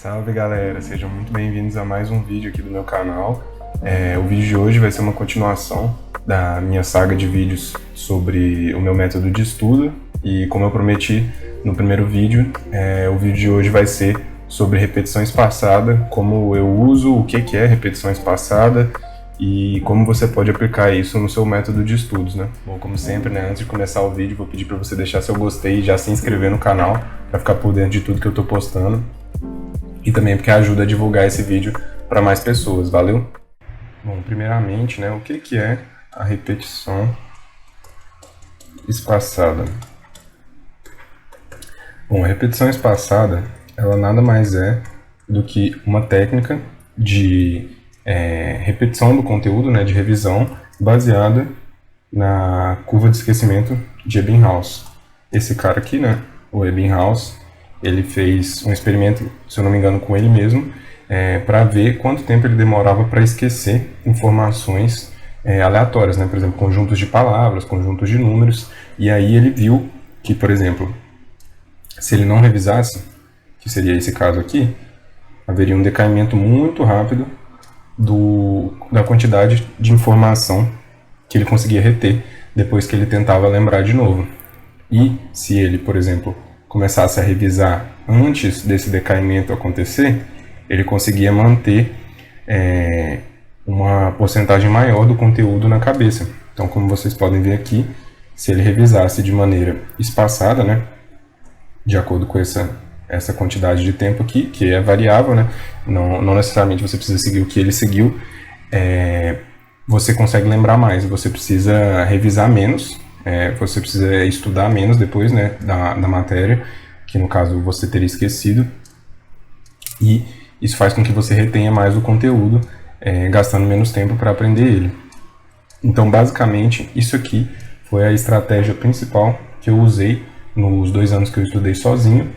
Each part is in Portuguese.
Salve galera, sejam muito bem-vindos a mais um vídeo aqui do meu canal. O vídeo de hoje vai ser uma continuação da minha saga de vídeos sobre o meu método de estudo e, como eu prometi no primeiro vídeo, o vídeo de hoje vai ser sobre repetição espaçada, como eu uso, o que é repetição espaçada e como você pode aplicar isso no seu método de estudos, né? Bom, como sempre, né, antes de começar o vídeo, vou pedir para você deixar seu gostei e já se inscrever no canal para ficar por dentro de tudo que eu tô postando. E também porque ajuda a divulgar esse vídeo para mais pessoas, valeu? Bom, primeiramente, né, o que é a repetição espaçada? Bom, a repetição espaçada, ela nada mais é do que uma técnica de repetição do conteúdo, né, de revisão, baseada na curva de esquecimento de Ebbinghaus. Esse cara aqui, né, o Ebbinghaus, ele fez um experimento, se eu não me engano, com ele mesmo, para ver quanto tempo ele demorava para esquecer informações aleatórias, né? Por exemplo, conjuntos de palavras, conjuntos de números, e aí ele viu que, por exemplo, se ele não revisasse, que seria esse caso aqui, haveria um decaimento muito rápido da quantidade de informação que ele conseguia reter depois que ele tentava lembrar de novo. E se ele, por exemplo, começasse a revisar antes desse decaimento acontecer, ele conseguia manter uma porcentagem maior do conteúdo na cabeça. Então, como vocês podem ver aqui, se ele revisasse de maneira espaçada, né, de acordo com essa quantidade de tempo aqui, que é variável, né, não necessariamente você precisa seguir o que ele seguiu, você consegue lembrar mais, você precisa revisar menos, você precisa estudar menos depois, né, da matéria, que no caso você teria esquecido, e isso faz com que você retenha mais o conteúdo, gastando menos tempo para aprender ele. Então, basicamente, isso aqui foi a estratégia principal que eu usei nos 2 anos que eu estudei sozinho.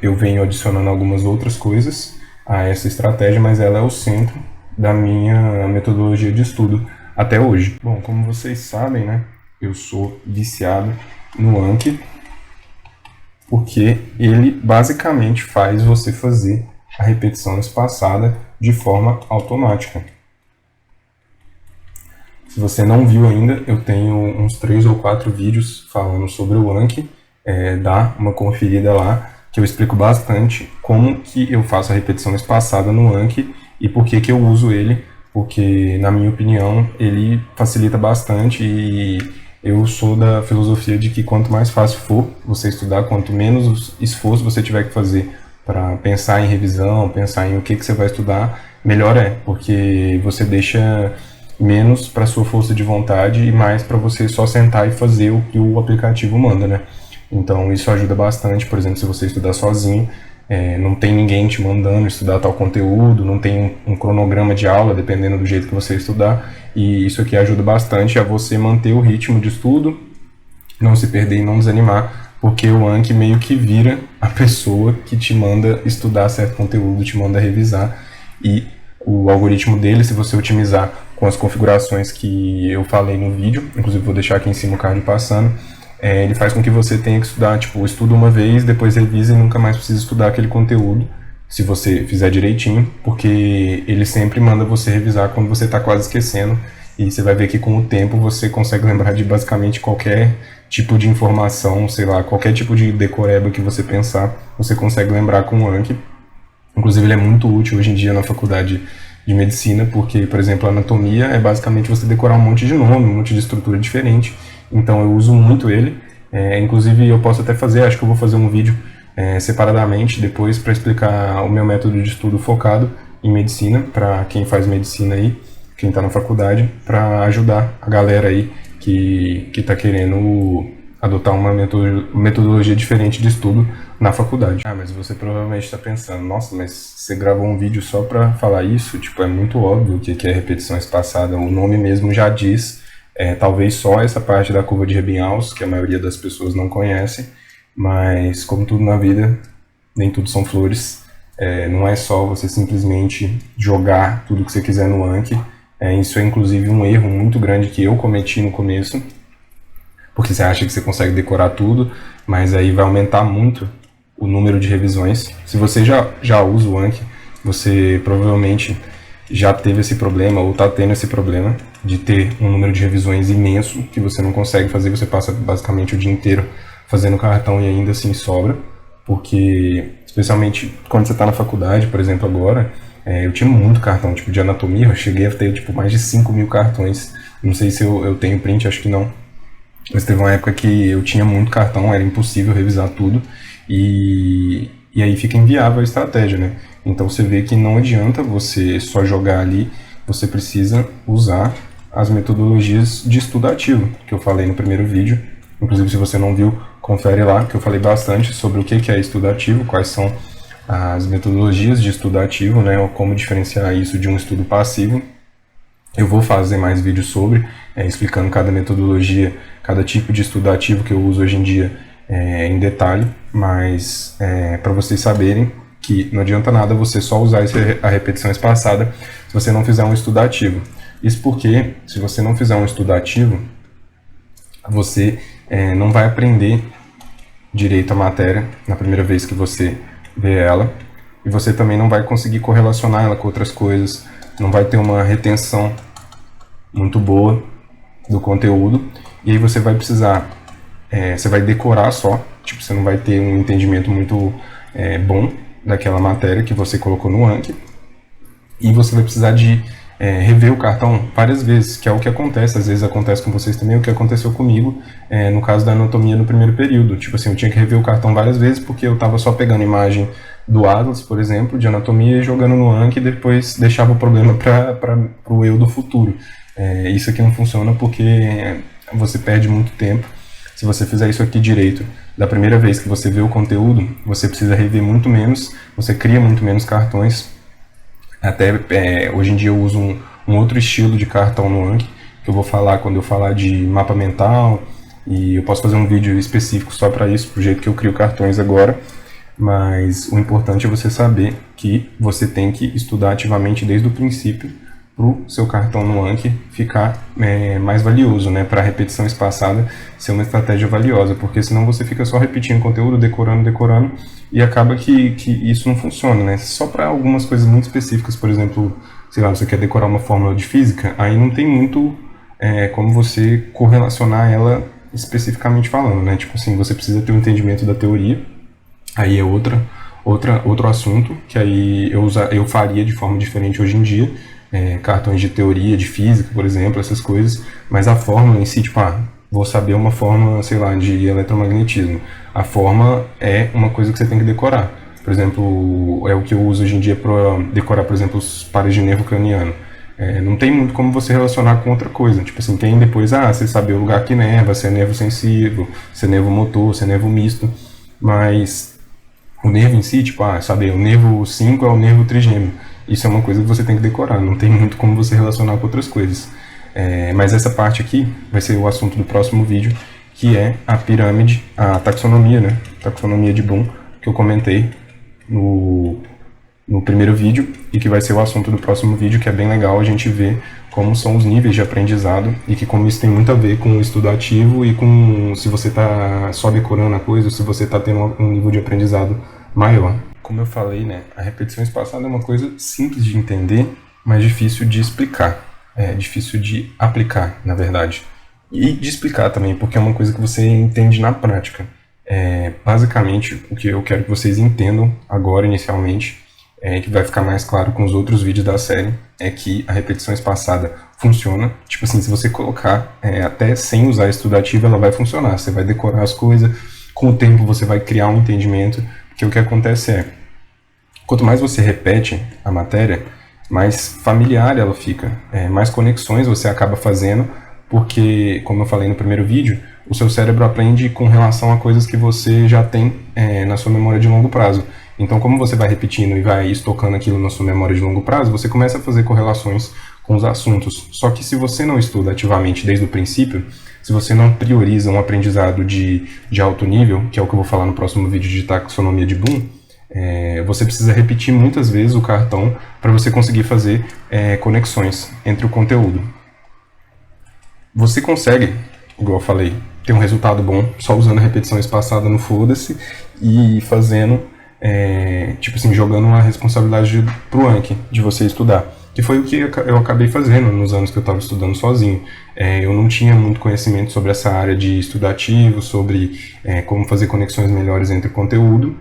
Eu venho adicionando algumas outras coisas a essa estratégia, mas ela é o centro da minha metodologia de estudo até hoje. Bom, como vocês sabem, né, eu sou viciado no Anki, porque ele basicamente faz você fazer a repetição espaçada de forma automática. Se você não viu ainda, eu tenho uns 3 ou 4 vídeos falando sobre o Anki, dá uma conferida lá, que eu explico bastante como que eu faço a repetição espaçada no Anki e por que eu uso ele, porque, na minha opinião, ele facilita bastante e eu sou da filosofia de que quanto mais fácil for você estudar, quanto menos esforço você tiver que fazer para pensar em revisão, pensar em o que você vai estudar, melhor é, porque você deixa menos para sua força de vontade e mais para você só sentar e fazer o que o aplicativo manda, né? Então isso ajuda bastante, por exemplo, se você estudar sozinho, não tem ninguém te mandando estudar tal conteúdo, não tem um cronograma de aula, dependendo do jeito que você estudar, e isso aqui ajuda bastante a você manter o ritmo de estudo, não se perder e não desanimar, porque o Anki meio que vira a pessoa que te manda estudar certo conteúdo, te manda revisar, e o algoritmo dele, se você otimizar com as configurações que eu falei no vídeo, inclusive vou deixar aqui em cima o card passando, ele faz com que você tenha que estudar, tipo, estuda uma vez, depois revisa e nunca mais precisa estudar aquele conteúdo, se você fizer direitinho, porque ele sempre manda você revisar quando você está quase esquecendo, e você vai ver que com o tempo você consegue lembrar de basicamente qualquer tipo de informação, sei lá, qualquer tipo de decoreba que você pensar, você consegue lembrar com o Anki. Inclusive ele é muito útil hoje em dia na faculdade de medicina, porque, por exemplo, a anatomia é basicamente você decorar um monte de nome, um monte de estrutura diferente. Então eu uso muito ele, inclusive eu posso até fazer, acho que eu vou fazer um vídeo separadamente depois para explicar o meu método de estudo focado em medicina, para quem faz medicina aí, quem está na faculdade, para ajudar a galera aí que está querendo adotar uma metodologia diferente de estudo na faculdade. Mas você provavelmente está pensando, nossa, mas você gravou um vídeo só para falar isso? Tipo, é muito óbvio o que é repetição espaçada, o nome mesmo já diz. Talvez só essa parte da curva de Ebbinghaus, que a maioria das pessoas não conhece, mas como tudo na vida, nem tudo são flores. Não é só você simplesmente jogar tudo que você quiser no Anki. Isso é inclusive um erro muito grande que eu cometi no começo, porque você acha que você consegue decorar tudo, mas aí vai aumentar muito o número de revisões. Se você já usa o Anki, você provavelmente já teve esse problema ou está tendo esse problema de ter um número de revisões imenso que você não consegue fazer, você passa basicamente o dia inteiro fazendo cartão e ainda assim sobra, porque especialmente quando você está na faculdade, por exemplo, agora, eu tinha muito cartão, tipo de anatomia, eu cheguei a ter tipo mais de 5.000 cartões, não sei se eu tenho print, acho que não, mas teve uma época que eu tinha muito cartão, era impossível revisar tudo, e aí fica inviável a estratégia, né? Então você vê que não adianta você só jogar ali, você precisa usar as metodologias de estudo ativo, que eu falei no primeiro vídeo. Inclusive, se você não viu, confere lá, que eu falei bastante sobre o que é estudo ativo, quais são as metodologias de estudo ativo, né, ou como diferenciar isso de um estudo passivo. Eu vou fazer mais vídeos sobre, explicando cada metodologia, cada tipo de estudo ativo que eu uso hoje em dia em detalhe, mas para vocês saberem que não adianta nada você só usar a repetição espaçada se você não fizer um estudo ativo. Isso porque, se você não fizer um estudo ativo, você não vai aprender direito a matéria na primeira vez que você vê ela, e você também não vai conseguir correlacionar ela com outras coisas, não vai ter uma retenção muito boa do conteúdo, e aí você vai precisar, você vai decorar só, tipo, você não vai ter um entendimento muito bom daquela matéria que você colocou no Anki, e você vai precisar de rever o cartão várias vezes, que é o que acontece, às vezes acontece com vocês também, o que aconteceu comigo no caso da anatomia no primeiro período. Tipo assim, eu tinha que rever o cartão várias vezes porque eu estava só pegando imagem do Atlas, por exemplo, de anatomia, e jogando no Anki, e depois deixava o problema para o eu do futuro. Isso aqui não funciona porque você perde muito tempo. Se você fizer isso aqui direito, da primeira vez que você vê o conteúdo, você precisa rever muito menos, você cria muito menos cartões. Até hoje em dia eu uso um outro estilo de cartão no Anki, que eu vou falar quando eu falar de mapa mental, e eu posso fazer um vídeo específico só para isso, pro jeito que eu crio cartões agora. Mas o importante é você saber que você tem que estudar ativamente desde o princípio para o seu cartão no Anki ficar mais valioso, né? Para a repetição espaçada ser uma estratégia valiosa, porque senão você fica só repetindo conteúdo, decorando, e acaba que isso não funciona, né? Só para algumas coisas muito específicas, por exemplo, sei lá, você quer decorar uma fórmula de física, aí não tem muito como você correlacionar ela especificamente falando, né? Tipo assim, você precisa ter um entendimento da teoria, aí é outro assunto, que aí eu faria de forma diferente hoje em dia, cartões de teoria, de física, por exemplo, essas coisas, mas a fórmula em si, tipo, vou saber uma fórmula, sei lá, de eletromagnetismo. A fórmula é uma coisa que você tem que decorar. Por exemplo, é o que eu uso hoje em dia para decorar, por exemplo, os pares de nervo craniano. Não tem muito como você relacionar com outra coisa. Tipo assim, tem depois, você saber o lugar que nerva, se é nervo sensível, se é nervo motor, se é nervo misto, mas o nervo em si, tipo, saber, o nervo 5 é o nervo trigêmeo. Isso é uma coisa que você tem que decorar, não tem muito como você relacionar com outras coisas. Mas essa parte aqui vai ser o assunto do próximo vídeo, que é a pirâmide, a taxonomia, né? Taxonomia de Bloom, que eu comentei no primeiro vídeo, e que vai ser o assunto do próximo vídeo, que é bem legal a gente ver como são os níveis de aprendizado, e que como isso tem muito a ver com o estudo ativo e com se você está só decorando a coisa, ou se você está tendo um nível de aprendizado maior. Como eu falei, né, a repetição espaçada é uma coisa simples de entender, mas difícil de explicar. Difícil de aplicar, na verdade. E de explicar também, porque é uma coisa que você entende na prática. Basicamente, o que eu quero que vocês entendam agora, inicialmente, que vai ficar mais claro com os outros vídeos da série, é que a repetição espaçada funciona. Tipo assim, se você colocar até sem usar estudo ativo, ela vai funcionar. Você vai decorar as coisas, com o tempo você vai criar um entendimento, porque o que acontece quanto mais você repete a matéria, mais familiar ela fica, mais conexões você acaba fazendo, porque, como eu falei no primeiro vídeo, o seu cérebro aprende com relação a coisas que você já tem na sua memória de longo prazo. Então, como você vai repetindo e vai estocando aquilo na sua memória de longo prazo, você começa a fazer correlações com os assuntos. Só que se você não estuda ativamente desde o princípio, se você não prioriza um aprendizado de alto nível, que é o que eu vou falar no próximo vídeo de taxonomia de Bloom, você precisa repetir muitas vezes o cartão para você conseguir fazer conexões entre o conteúdo. Você consegue, igual eu falei, ter um resultado bom só usando a repetição espaçada no foda-se e fazendo, tipo assim, jogando uma responsabilidade pro Anki, de você estudar. Que foi o que eu acabei fazendo nos anos que eu estava estudando sozinho. Eu não tinha muito conhecimento sobre essa área de estudo ativo, sobre como fazer conexões melhores entre conteúdo.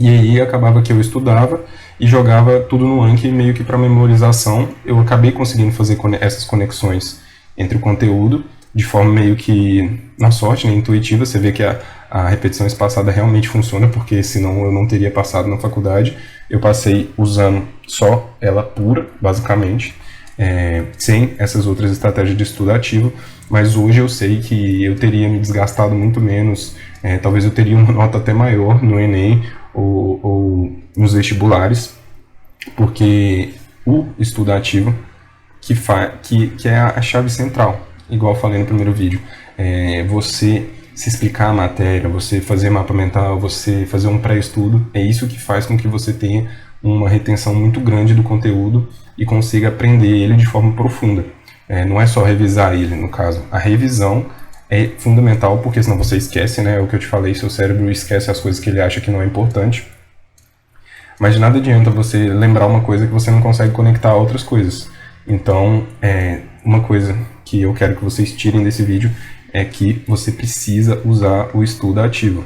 E aí acabava que eu estudava e jogava tudo no Anki meio que para memorização. Eu acabei conseguindo fazer essas conexões entre o conteúdo de forma meio que na sorte, né, intuitiva. Você vê que a repetição espaçada realmente funciona, porque senão eu não teria passado na faculdade. Eu passei usando só ela pura, basicamente, sem essas outras estratégias de estudo ativo, mas hoje eu sei que eu teria me desgastado muito menos, talvez eu teria uma nota até maior no Enem ou nos vestibulares, porque o estudo ativo que é a chave central, igual eu falei no primeiro vídeo, você se explicar a matéria, você fazer mapa mental, você fazer um pré-estudo, é isso que faz com que você tenha uma retenção muito grande do conteúdo e consiga aprender ele de forma profunda. Não é só revisar ele, no caso. A revisão é fundamental, porque senão você esquece, né? O que eu te falei, seu cérebro esquece as coisas que ele acha que não é importante. Mas de nada adianta você lembrar uma coisa que você não consegue conectar a outras coisas. Então, uma coisa que eu quero que vocês tirem desse vídeo é que você precisa usar o estudo ativo.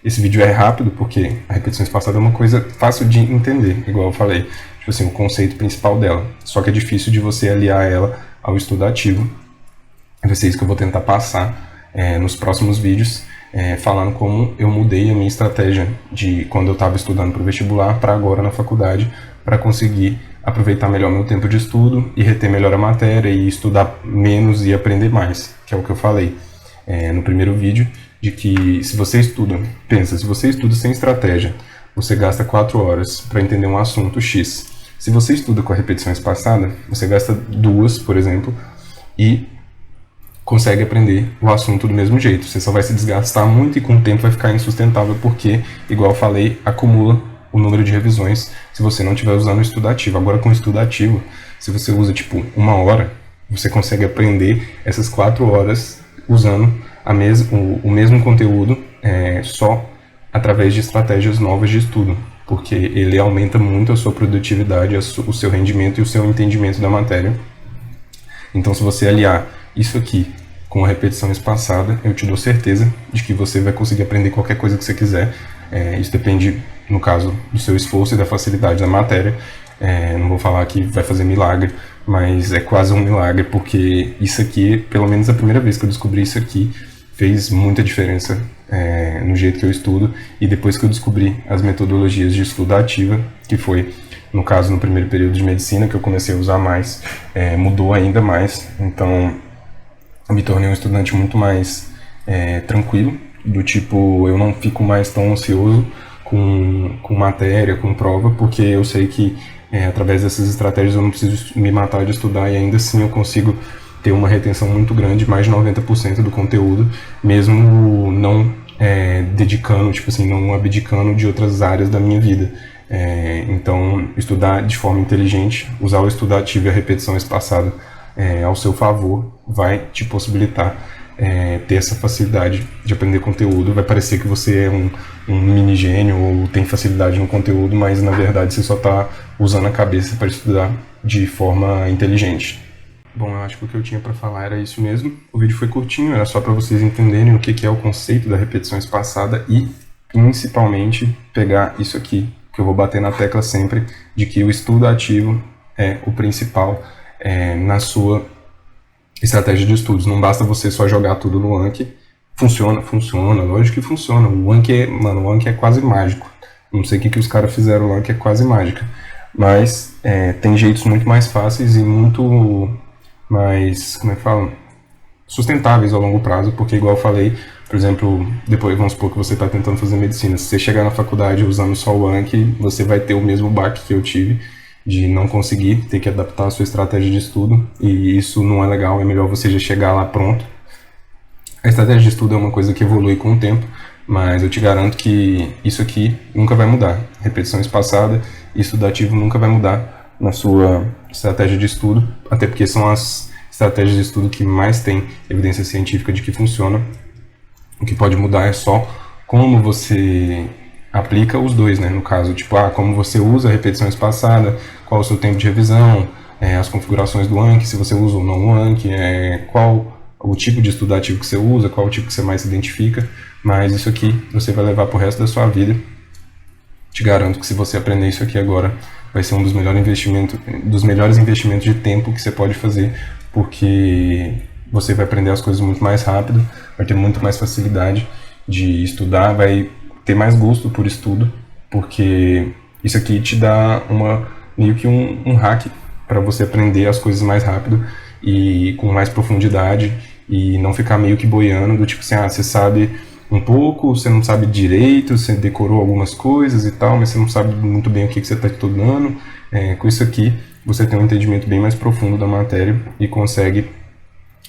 Esse vídeo é rápido porque a repetição espaçada é uma coisa fácil de entender, igual eu falei, tipo assim, o conceito principal dela. Só que é difícil de você aliar ela ao estudo ativo. Vai ser isso que eu vou tentar passar nos próximos vídeos, falando como eu mudei a minha estratégia de quando eu estava estudando para o vestibular para agora na faculdade, para conseguir aproveitar melhor meu tempo de estudo e reter melhor a matéria e estudar menos e aprender mais, que é o que eu falei no primeiro vídeo, de que se você estuda, se você estuda sem estratégia, você gasta 4 horas para entender um assunto X. Se você estuda com a repetição espaçada, você gasta 2, por exemplo, e consegue aprender o assunto do mesmo jeito. Você só vai se desgastar muito e com o tempo vai ficar insustentável, porque, igual eu falei, acumula o número de revisões se você não estiver usando o estudo ativo. Agora, com o estudo ativo, se você usa tipo 1 hora, você consegue aprender essas 4 horas usando o mesmo conteúdo, só através de estratégias novas de estudo, porque ele aumenta muito a sua produtividade, o seu rendimento e o seu entendimento da matéria. Então, se você aliar isso aqui com a repetição espaçada, eu te dou certeza de que você vai conseguir aprender qualquer coisa que você quiser. Isso depende, no caso, do seu esforço e da facilidade da matéria. Não vou falar que vai fazer milagre, mas é quase um milagre, porque isso aqui, pelo menos a primeira vez que eu descobri isso aqui, fez muita diferença no jeito que eu estudo. E depois que eu descobri as metodologias de estudo ativa, que foi, no caso, no primeiro período de medicina, que eu comecei a usar mais, mudou ainda mais. Então, eu me tornei um estudante muito mais tranquilo, do tipo, eu não fico mais tão ansioso com matéria, com prova, porque eu sei que através dessas estratégias eu não preciso me matar de estudar e ainda assim eu consigo ter uma retenção muito grande, mais de 90% do conteúdo, mesmo não dedicando, tipo assim, não abdicando de outras áreas da minha vida. Então, estudar de forma inteligente, usar o estudo ativo e a repetição espaçada ao seu favor, vai te possibilitar ter essa facilidade de aprender conteúdo. Vai parecer que você é um mini gênio ou tem facilidade no conteúdo, mas na verdade você só está usando a cabeça para estudar de forma inteligente. Bom, eu acho que o que eu tinha para falar era isso mesmo. O vídeo foi curtinho, era só para vocês entenderem o que é o conceito da repetição espaçada e, principalmente, pegar isso aqui, que eu vou bater na tecla sempre, de que o estudo ativo é o principal na sua estratégia de estudos. Não basta você só jogar tudo no Anki. Funciona, lógico que funciona. O Anki é quase mágico. Não sei o que os caras fizeram, o Anki é quase mágica. Mas tem jeitos muito mais fáceis e muito mais, como é que fala? Sustentáveis ao longo prazo, porque igual eu falei, por exemplo, depois vamos supor que você está tentando fazer medicina. Se você chegar na faculdade usando só o Anki, você vai ter o mesmo baque que eu tive, de não conseguir, ter que adaptar a sua estratégia de estudo, e isso não é legal, é melhor você já chegar lá pronto. A estratégia de estudo é uma coisa que evolui com o tempo, mas eu te garanto que isso aqui nunca vai mudar. Repetição espaçada e estudo ativo nunca vai mudar na sua estratégia de estudo, até porque são as estratégias de estudo que mais tem evidência científica de que funciona. O que pode mudar é só como você aplica os dois, né? No caso, tipo, como você usa a repetição espaçada, qual o seu tempo de revisão, as configurações do Anki, se você usa ou não o Anki, qual o tipo de estudo ativo que você usa, qual o tipo que você mais se identifica. Mas isso aqui você vai levar pro resto da sua vida. Te garanto que se você aprender isso aqui agora, vai ser um dos melhores investimentos de tempo que você pode fazer, porque você vai aprender as coisas muito mais rápido, vai ter muito mais facilidade de estudar, vai ter mais gosto por estudo, porque isso aqui te dá meio que um hack para você aprender as coisas mais rápido e com mais profundidade, e não ficar meio que boiando, do tipo assim, você sabe um pouco, você não sabe direito, você decorou algumas coisas e tal, mas você não sabe muito bem o que você está estudando. Com isso aqui, você tem um entendimento bem mais profundo da matéria e consegue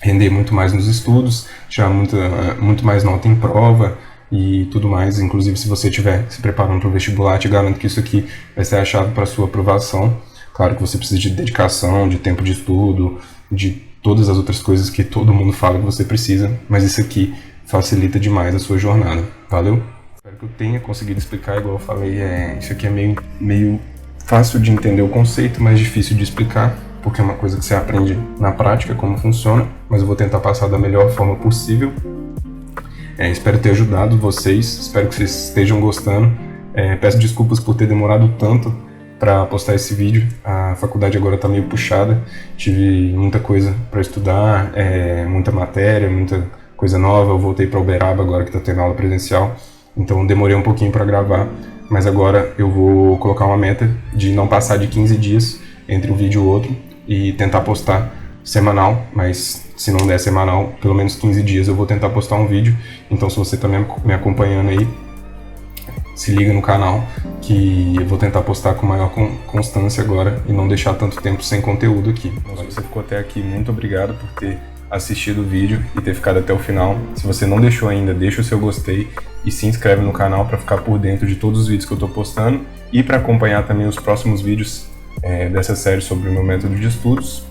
render muito mais nos estudos, tirar muito mais nota em prova e tudo mais. Inclusive, se você estiver se preparando para o vestibular, te garanto que isso aqui vai ser a chave para a sua aprovação. Claro que você precisa de dedicação, de tempo de estudo, de todas as outras coisas que todo mundo fala que você precisa, mas isso aqui facilita demais a sua jornada. Valeu? Espero que eu tenha conseguido explicar, igual eu falei, isso aqui é meio fácil de entender o conceito, mas difícil de explicar, porque é uma coisa que você aprende na prática, como funciona, mas eu vou tentar passar da melhor forma possível. Espero ter ajudado vocês, espero que vocês estejam gostando. Peço desculpas por ter demorado tanto para postar esse vídeo, a faculdade agora está meio puxada, tive muita coisa para estudar, muita matéria, muita coisa nova. Eu voltei para Uberaba agora que está tendo aula presencial, então demorei um pouquinho para gravar, mas agora eu vou colocar uma meta de não passar de 15 dias entre um vídeo e outro e tentar postar semanal, mas se não der semanal, pelo menos 15 dias eu vou tentar postar um vídeo. Então se você está me acompanhando aí, se liga no canal que eu vou tentar postar com maior constância agora e não deixar tanto tempo sem conteúdo aqui. Então, se você ficou até aqui, muito obrigado por ter assistido o vídeo e ter ficado até o final. Se você não deixou ainda, deixa o seu gostei e se inscreve no canal para ficar por dentro de todos os vídeos que eu estou postando e para acompanhar também os próximos vídeos dessa série sobre o meu método de estudos.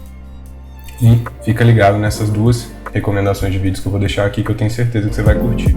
E fica ligado nessas duas recomendações de vídeos que eu vou deixar aqui, que eu tenho certeza que você vai curtir.